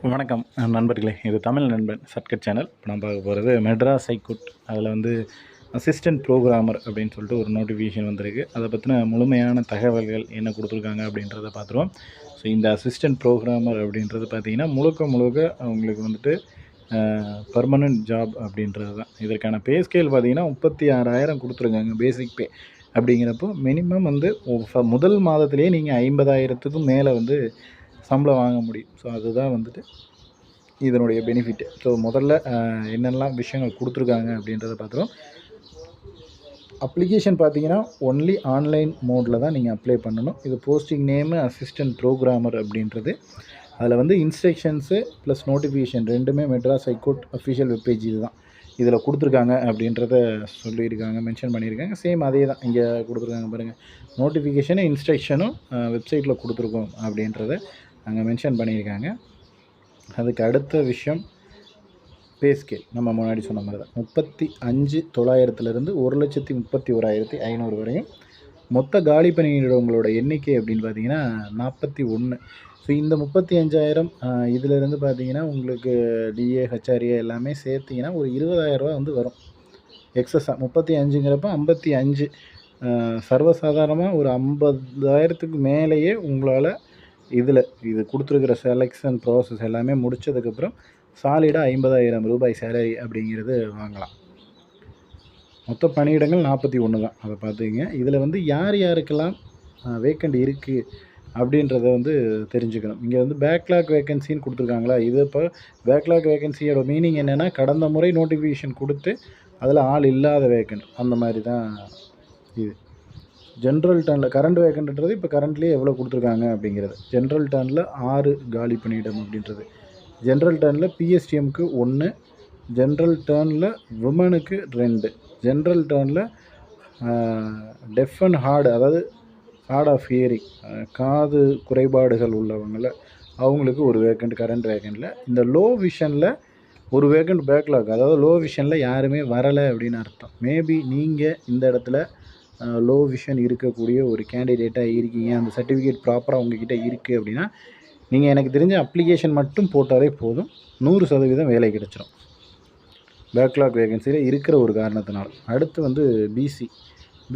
வணக்கம் நண்பர்களே. இது தமிழ் நண்பன் சட்கட் சேனல். இப்போ நான் பார்க்க போகிறது மெட்ராஸ் ஹைகோர்ட். அதில் வந்து அசிஸ்டன்ட் ப்ரோக்ராமர் அப்படின்னு சொல்லிட்டு ஒரு நோட்டிஃபிகேஷன் வந்திருக்கு. அதை பற்றின முழுமையான தகவல்கள் என்ன கொடுத்துருக்காங்க அப்படின்றத பார்த்துருவோம். ஸோ இந்த அசிஸ்டன்ட் ப்ரோக்ராமர் அப்படின்றது பார்த்திங்கன்னா முழுக்க அவங்களுக்கு வந்துட்டு பர்மனெண்ட் ஜாப் அப்படின்றது தான். இதற்கான பே ஸ்கேல் பார்த்திங்கன்னா 36,000 கொடுத்துருக்காங்க பேசிக் பே. அப்படிங்கிறப்போ மினிமம் வந்து முதல் மாதத்துலேயே நீங்கள் 50,000த்துக்கும் மேலே வந்து சம்பளம் வாங்க முடியும். ஸோ அதுதான் வந்துட்டு இதனுடைய பெனிஃபிட்டு. ஸோ முதல்ல என்னெல்லாம் விஷயங்கள் கொடுத்துருக்காங்க அப்படின்றத பார்த்துருவோம். அப்ளிகேஷன் பார்த்தீங்கன்னா ஒன்லி ஆன்லைன் மோடில் தான் நீங்கள் அப்ளை பண்ணணும். இது போஸ்டிங் நேமு அசிஸ்டன்ட் ப்ரோக்ராமர் அப்படின்றது. அதில் வந்து இன்ஸ்ட்ரக்ஷன்ஸு ப்ளஸ் நோட்டிஃபிகேஷன் ரெண்டுமே மெட்ராஸ் ஹைகோர்ட் அஃபிஷியல் வெப்பேஜ் இது தான். இதில் கொடுத்துருக்காங்க அப்படின்றத சொல்லியிருக்காங்க, மென்ஷன் பண்ணியிருக்காங்க. சேம் அதே தான் இங்கே கொடுத்துருக்காங்க பாருங்கள். நோட்டிஃபிகேஷனும் இன்ஸ்ட்ரக்ஷனும் வெப்சைட்டில் கொடுத்துருக்கோம் அப்படின்றத அங்கே மென்ஷன் பண்ணியிருக்காங்க. அதுக்கு அடுத்த விஷயம் பே ஸ்கேல். நம்ம முன்னாடி சொன்ன மாதிரி தான் 35,900லேருந்து 1,31,500 வரையும். மொத்த காலி பணியிடங்களோட எண்ணிக்கை அப்படின்னு பார்த்தீங்கன்னா 41. ஸோ இந்த 35,000 இதிலேருந்து பார்த்தீங்கன்னா உங்களுக்கு டிஏ ஹெச்ஆர்ஏ எல்லாமே சேர்த்திங்கன்னா ஒரு 20,000 வந்து வரும் எக்ஸஸாக. 35ங்கிறப்ப 55 சர்வசாதாரணமாக ஒரு 50,000த்துக்கு மேலேயே உங்களால் இது கொடுத்துருக்கிற செலெக்ஷன் ப்ராசஸ் எல்லாமே முடித்ததுக்கப்புறம் சாலிடாக 50,000 ரூபாய் சேலரி அப்படிங்கிறது வாங்கலாம். மொத்த பணியிடங்கள் 41 தான். அதை பார்த்துக்கிங்க. இதில் வந்து யாருக்கெல்லாம் வேக்கண்ட் இருக்குது அப்படின்றத வந்து தெரிஞ்சுக்கணும். இங்கே வந்து பேக்லாக் வேக்கன்சின்னு கொடுத்துருக்காங்களா. இது இப்போ பேக்லாக் வேக்கன்சியோட மீனிங் என்னென்னா, கடந்த முறை நோட்டிஃபிகேஷன் கொடுத்து அதில் ஆள் இல்லாத வேக்கண்ட், அந்த மாதிரி தான் இது. ஜென்ரல் டர்னில் கரண்ட் வேக்கன்ட்ன்றது இப்போ கரண்ட்லேயே எவ்வளோ கொடுத்துருக்காங்க அப்படிங்கிறது. ஜென்ரல் டர்னில் 6 காலி பணியிடம் அப்படின்றது. ஜென்ரல் டர்னில் பிஎஸ்டிஎம்க்கு 1, ஜென்ரல் டர்னில் விமனுக்கு 2, ஜென்ரல் டர்னில் டெஃப் அண்ட் ஹார்டு, அதாவது ஹார்ட் ஆஃப் ஹியரிங், காது குறைபாடுகள் உள்ளவங்கள அவங்களுக்கு ஒரு வேக்கண்ட் கரண்ட் வேக்கண்டில். இந்த லோ விஷனில் ஒரு வேக்கண்ட் பேக்லாக், அதாவது லோ விஷனில் யாருமே வரலை அப்படின்னு அர்த்தம். மேபி நீங்கள் இந்த இடத்துல லோ விஷன் இருக்கக்கூடிய ஒரு கேண்டிடேட்டாக இருக்கீங்க, அந்த சர்டிஃபிகேட் ப்ராப்பராக உங்ககிட்ட இருக்குது அப்படின்னா நீங்கள் எனக்கு தெரிஞ்ச அப்ளிகேஷன் மட்டும் போட்டாலே போதும், 100% வேலை கிடச்சிரும் பேக்லாக் வேகன்சியில் இருக்கிற ஒரு காரணத்தினால. அடுத்து வந்து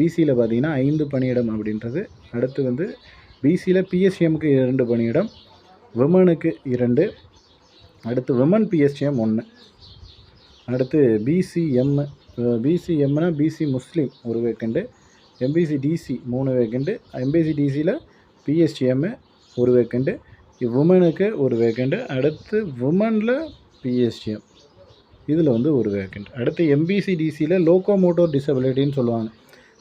பிசியில் பார்த்தீங்கன்னா 5 பணியிடம் அப்படின்றது. அடுத்து வந்து பிசியில் பிஎஸ்டிஎம்க்கு 2 பணியிடம், விமனுக்கு 2, அடுத்து விமன் பிஎஸ்டிஎம் 1. அடுத்து பிசிஎம்னா பிசி முஸ்லீம் ஒரு வேக்கண்டு, எம்பிசி டிசி 3 வேக்கண்டு, எம்பிசி டிசியில் பிஎஸ்டிஎம்மு ஒரு வேக்கண்டு, உமனுக்கு ஒரு வேக்கண்டு. அடுத்து உமனில் பிஎஸ்டிஎம் இதில் வந்து ஒரு வேக்கண்ட். அடுத்து எம்பிசி டிசியில் லோகோமோட்டோர் டிசபிலிட்டின்னு சொல்லுவாங்க.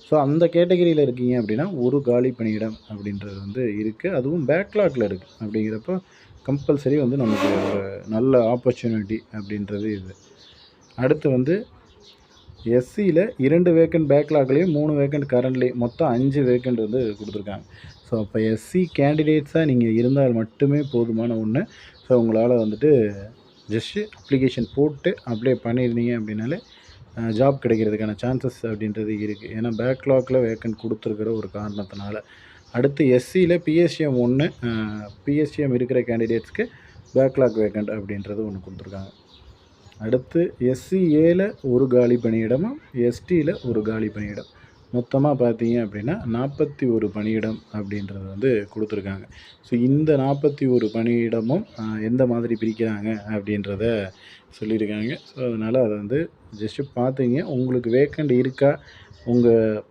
ஸோ அந்த கேட்டகரியில் இருக்கீங்க அப்படின்னா ஒரு காலி பணியிடம் அப்படின்றது வந்து இருக்குது. அதுவும் பேக்லாகில் இருக்குது. அப்படிங்கிறப்போ கம்பல்சரி வந்து நமக்கு ஒரு நல்ல ஆப்பர்ச்சுனிட்டி அப்படின்றது இது. அடுத்து வந்து எஸ்சியில் 2 வேக்கண்ட் பேக்லாக்லேயும் 3 வேக்கண்ட் கரண்ட்லேயும் மொத்தம் 5 வேக்கண்ட் வந்து கொடுத்துருக்காங்க. ஸோ அப்போ எஸ்சி கேண்டிடேட்ஸாக நீங்கள் இருந்தால் மட்டுமே போதுமான ஒன்று. ஸோ உங்களால் வந்துட்டு ஜஸ்ட்டு அப்ளிகேஷன் போட்டு அப்ளை பண்ணியிருந்தீங்க அப்படின்னாலே ஜாப் கிடைக்கிறதுக்கான சான்சஸ் அப்படின்றது இருக்குது. ஏன்னா பேக்லாகில் வேக்கண்ட் கொடுத்துருக்கிற ஒரு காரணத்தினால. அடுத்து எஸ்சியில் பிஎஸ்டிஎம் 1, பிஎஸ்டிஎம் இருக்கிற கேண்டிடேட்ஸ்க்கு பேக்லாக் வேக்கண்ட் அப்படின்றது ஒன்று கொடுத்துருக்காங்க. அடுத்து எஸ்சிஏல ஒரு காலி பணியிடமும் எஸ்டியில் ஒரு காலி பணியிடம், மொத்தமாக பார்த்தீங்க அப்படின்னா 41 பணியிடம் அப்படின்றது வந்து கொடுத்துருக்காங்க. ஸோ இந்த 41 பணியிடமும் எந்த மாதிரி பிரிக்கிறாங்க அப்படின்றத சொல்லியிருக்காங்க. ஸோ அதனால் அதை வந்து ஜஸ்ட்டு பார்த்துங்க. உங்களுக்கு வேக்கண்ட் இருக்கா, உங்கள்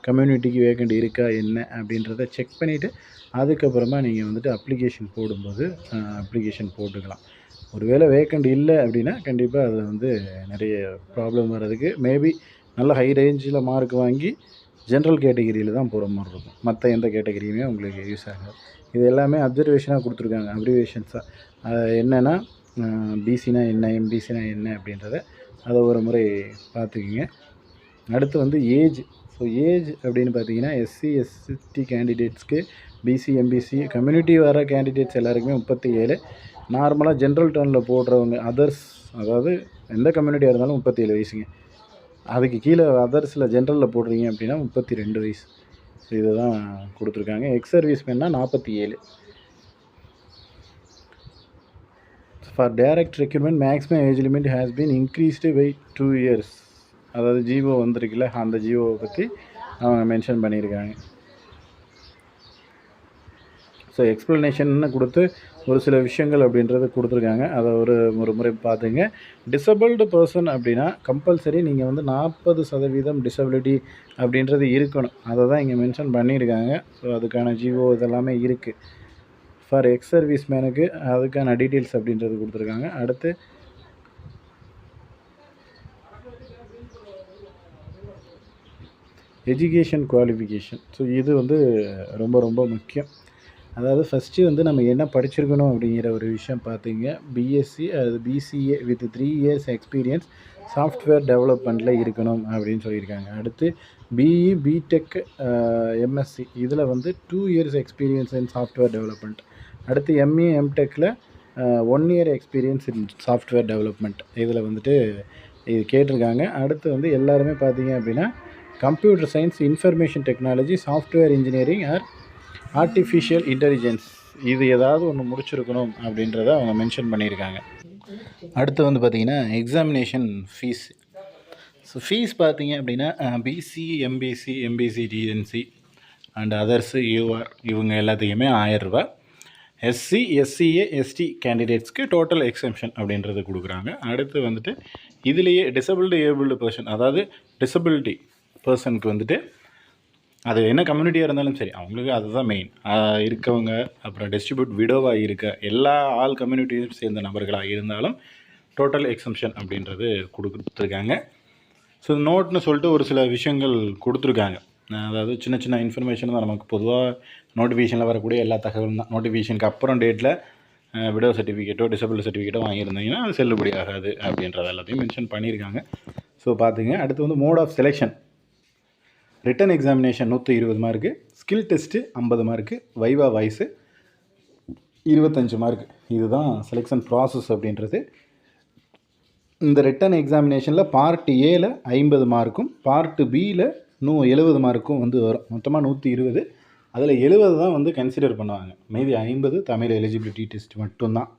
கம்யூனிட்டிக்கு வேக்கண்ட் இருக்கா என்ன அப்படின்றத செக் பண்ணிவிட்டு அதுக்கப்புறமா நீங்கள் வந்துட்டு அப்ளிகேஷன் போடும்போது அப்ளிகேஷன் போட்டுக்கலாம். ஒருவேளை வேக்கண்ட் இல்லை அப்படின்னா கண்டிப்பாக அதில் வந்து நிறைய ப்ராப்ளம் வர்றதுக்கு மேபி நல்ல ஹை ரேஞ்சில் மார்க் வாங்கி ஜென்ரல் கேட்டகிரியில் தான் போகிற மாதிரி இருக்கும். மற்ற எந்த கேட்டகிரியுமே உங்களுக்கு யூஸ் ஆகாது. இது எல்லாமே அப்சர்வேஷனாக கொடுத்துருக்காங்க, அப்ரிவேஷன்ஸாக. என்னென்னா பிசினா என்ன, எம்பிசினா என்ன அப்படின்றத அதை ஒரு முறை பார்த்துக்கிங்க. அடுத்து வந்து ஏஜ். ஸோ ஏஜ் அப்படின்னு பார்த்தீங்கன்னா எஸ்சி எஸ்டி கேண்டிடேட்ஸ்க்கு, பிசி எம்பிசி கம்யூனிட்டி வர கேண்டிடேட்ஸ் எல்லாருக்குமே 37. நார்மலாக ஜென்ரல் டர்னில் போடுறவங்க அதர்ஸ், அதாவது எந்த கம்யூனிட்டியாக இருந்தாலும் 37 வயசுங்க. அதுக்கு கீழே அதர்ஸில் ஜென்ரலில் போடுறீங்க அப்படின்னா 32 வயசு. ஸோ இதை தான் கொடுத்துருக்காங்க. எக்ஸ் சர்வீஸ் மேன்னா 47. For direct recruitment maximum age limit has been increased by 2 years. அதாவது ஜிஓ வந்திருக்குல்ல, அந்த ஜிஓவை பற்றி அவங்க மென்ஷன் பண்ணியிருக்காங்க. ஸோ எக்ஸ்ப்ளனேஷன்னு கொடுத்து ஒரு சில விஷயங்கள் அப்படின்றது கொடுத்துருக்காங்க. அதை ஒரு முறை பார்த்துங்க. டிசபிள்டு பர்சன் அப்படின்னா கம்பல்சரி நீங்கள் வந்து 40% டிசபிலிட்டி அப்படின்றது இருக்கணும். அதை தான் இங்கே மென்ஷன் பண்ணியிருக்காங்க. ஸோ அதுக்கான ஜிஓ இதெல்லாமே இருக்குது. ஃபார் எக்ஸ் சர்வீஸ் மேனுக்கு அதுக்கான டீட்டெயில்ஸ் அப்படின்றது கொடுத்துருக்காங்க. அடுத்து எஜுகேஷன் குவாலிஃபிகேஷன். ஸோ இது வந்து ரொம்ப ரொம்ப முக்கியம். அதாவது ஃபஸ்ட்டு வந்து நம்ம என்ன படிச்சிருக்கணும் அப்படிங்கிற ஒரு விஷயம் பார்த்தீங்க. பிஎஸ்சி அது BCA with 3 years experience software டெவலப்மெண்ட்டில் இருக்கணும் அப்படின்னு சொல்லியிருக்காங்க. அடுத்து பிஇ பிடெக் எம்எஸ்சி இதில் வந்து 2 years experience in software development. அடுத்து எம்ஏ எம்டெக்கில் 1 year experience in software development இதில் வந்துட்டு இது கேட்டிருக்காங்க. அடுத்து வந்து எல்லாருமே பார்த்தீங்க அப்படின்னா computer science, information technology, software engineering or artificial intelligence இது ஏதாவது ஒன்று முடிச்சிருக்கணும் அப்படின்றத அவங்க மென்ஷன் பண்ணியிருக்காங்க. அடுத்து வந்து பார்த்திங்கன்னா எக்ஸாமினேஷன் ஃபீஸ். ஸோ ஃபீஸ் பார்த்தீங்க அப்படின்னா BC, MBC, MBC DNC and others UR இவங்க எல்லாத்துக்குமே 1000 ரூபா. எஸ்சி, எஸ்சிஏ, எஸ்டி கேண்டிடேட்ஸ்க்கு டோட்டல் எக்ஸம்ஷன் அப்படின்றது கொடுக்குறாங்க. அடுத்து வந்துட்டு இதுலேயே டிசபிள்டு ஏபிள்டு பர்சன், அதாவது டிசபிலிட்டி பர்சனுக்கு வந்துட்டு அது என்ன கம்யூனிட்டியாக இருந்தாலும் சரி அவங்களுக்கு அதுதான் மெயின் இருக்கவங்க. அப்புறம் டிஸ்ட்ரிபியூட் விடோவாக இருக்க எல்லா ஆல் கம்யூனிட்டியும் சேர்ந்த நபர்களாக இருந்தாலும் டோட்டல் எக்ஸம்ஷன் அப்படின்றது கொடுத்துருக்காங்க. ஸோ நோட்னு சொல்லிட்டு ஒரு சில விஷயங்கள் கொடுத்துருக்காங்க. அதாவது சின்ன சின்ன இன்ஃபர்மேஷன் தான் நமக்கு பொதுவாக நோட்டிஃபிகேஷனில் வரக்கூடிய எல்லா தகவலும் தான். நோட்டிஃபிகேஷனுக்கு அப்புறம் டேட்டில் விடோ சர்டிஃபிகேட்டோ டிசபிள் சர்டிஃபிகேட்டோ வாங்கியிருந்தீங்கன்னா அது செல்லுபடி ஆகாது அப்படின்றத எல்லாத்தையும் மென்ஷன் பண்ணியிருக்காங்க. ஸோ பார்த்துங்க. அடுத்து வந்து mode of selection. Written examination 120 mark, skill test 50 mark, viva voce 25 mark. இதுதான் செலெக்ஷன் ப்ராசஸ் அப்படின்றது. இந்த ரிட்டன் எக்ஸாமினேஷனில் பார்ட் ஏல 50 மார்க்கும் பார்ட் பியில் 70 மார்க்கும் வந்து வரும். மொத்தமாக 120. அதில் 70 தான் வந்து கன்சிடர் பண்ணுவாங்க. மீதி 50 தமிழ் எலிஜிபிலிட்டி டெஸ்ட் மட்டும்தான்.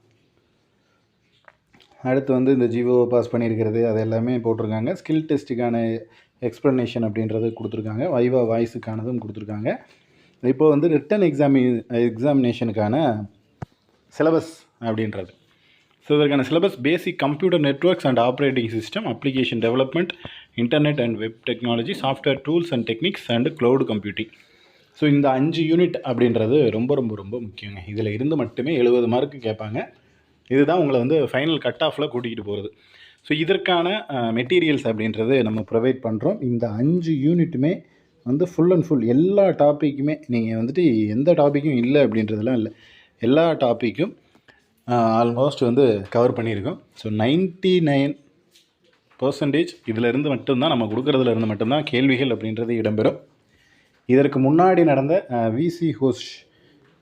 அடுத்து வந்து இந்த ஜிஓ பாஸ் பண்ணியிருக்கிறது அது எல்லாமே போட்டிருக்காங்க. ஸ்கில் டெஸ்ட்டுக்கான எக்ஸ்ப்ளனேஷன் அப்படின்றது கொடுத்துருக்காங்க. வைவா வாய்ஸுக்கானதும் கொடுத்துருக்காங்க. இப்போ வந்து ரிட்டன் எக்ஸாமினேஷனுக்கான சிலபஸ் அப்படின்றது. ஸோ இதற்கான syllabus basic computer networks and operating system, application development, internet and web technology, software tools and techniques and cloud computing. So இந்த 5 யூனிட் அப்படின்றது ரொம்ப ரொம்ப ரொம்ப முக்கியங்க. இதில் இருந்து மட்டுமே 70 மார்க்கு கேட்பாங்க. இதுதான் உங்களை வந்து ஃபைனல் கட் ஆஃபில் கூட்டிகிட்டு போகிறது. ஸோ இதற்கான மெட்டீரியல்ஸ் அப்படின்றது நம்ம ப்ரொவைட் பண்ணுறோம். இந்த 5 யூனிட்டுமே வந்து ஃபுல் அண்ட் ஃபுல் எல்லா டாப்பிக்குமே நீங்கள் வந்துட்டு எந்த டாப்பிக்கும் இல்லை அப்படின்றதுலாம் இல்லை. எல்லா டாப்பிக்கும் ஆல்மோஸ்ட் வந்து கவர் பண்ணியிருக்கோம். ஸோ 99% இதிலிருந்து மட்டும்தான் நம்ம கொடுக்குறதுல இருந்து மட்டும்தான் கேள்விகள் அப்படின்றது இடம்பெறும். இதற்கு முன்னாடி நடந்த விசி ஹோஸ்ட்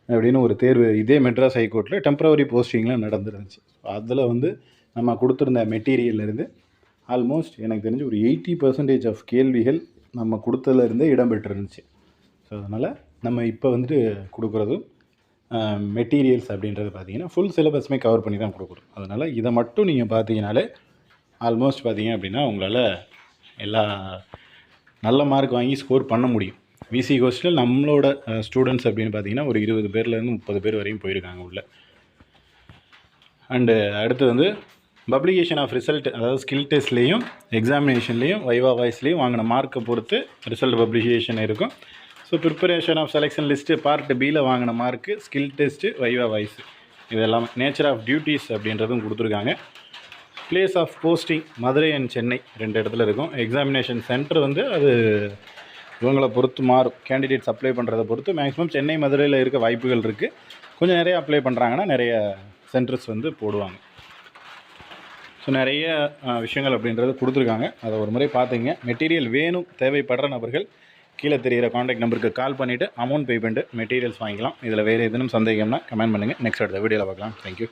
அப்படின்னு ஒரு தேர்வு இதே மெட்ராஸ் ஹைகோர்ட்டில் டெம்பரவரி போஸ்டிங்லாம் நடந்துருந்துச்சு. அதில் வந்து நம்ம கொடுத்துருந்த மெட்டீரியல்லேருந்து ஆல்மோஸ்ட் எனக்கு தெரிஞ்சு ஒரு 80% ஆஃப் கேள்விகள் நம்ம கொடுத்ததுலேருந்தே இடம்பெற்றிருந்துச்சு. ஸோ அதனால் நம்ம இப்போ வந்துட்டு கொடுக்குறதும் மெட்டீரியல்ஸ் அப்படின்றது பார்த்திங்கன்னா ஃபுல் சிலபஸுமே கவர் பண்ணி தான் கொடுக்குறோம். அதனால் இதை மட்டும் நீங்கள் பார்த்தீங்கனாலே ஆல்மோஸ்ட் பார்த்தீங்க அப்படின்னா உங்களால் எல்லா நல்ல மார்க் வாங்கி ஸ்கோர் பண்ண முடியும். விசி ஹோஸ்டில் நம்மளோட ஸ்டூடெண்ட்ஸ் அப்படின்னு பார்த்தீங்கன்னா ஒரு 20 பேர்லேருந்து 30 பேர் வரையும் போயிருக்காங்க உள்ள. அண்டு அடுத்து வந்து பப்ளிகேஷன் ஆஃப் ரிசல்ட், அதாவது ஸ்கில் டெஸ்ட்லேயும் எக்ஸாமினேஷன்லேயும் வைவா வாய்ஸ்லேயும் வாங்கின மார்க்கை பொறுத்து ரிசல்ட் பப்ளிகேஷன் இருக்கும். So preparation of selection list part பியில் வாங்கின mark, skill test, viva voce இதெல்லாம். நேச்சர் ஆஃப் டியூட்டிஸ் அப்படின்றதும் கொடுத்துருக்காங்க. Place of posting Madurai and Chennai 2 இடத்துல இருக்கும். எக்ஸாமினேஷன் சென்டர் வந்து அது இவங்களை பொறுத்து மாறும். கேண்டிடேட்ஸ் அப்ளை பண்ணுறதை பொறுத்து மேக்ஸிமம் சென்னை மதுரையில் இருக்க வாய்ப்புகள் இருக்குது. கொஞ்சம் நிறைய அப்ளை பண்ணுறாங்கன்னா நிறைய சென்டர்ஸ் வந்து போடுவாங்க. ஸோ நிறைய விஷயங்கள் அப்படின்றது கொடுத்துருக்காங்க. அதை ஒரு முறை பார்த்துங்க. மெட்டீரியல் வேணும் தேவைப்படுற நபர்கள் கீழே தெரிகிற காண்டாக்ட் நம்பருக்கு கால் பண்ணிவிட்டு அமௌண்ட் பே பண்ணிட்டு மெட்டீரியல்ஸ் வாங்கிக்கலாம். இதில் வேறு எதுவும் சந்தேகம்னா கமெண்ட் பண்ணுங்கள். நெக்ஸ்ட் அடுத்த வீடியோவில் பார்க்கலாம். தேங்க்யூ.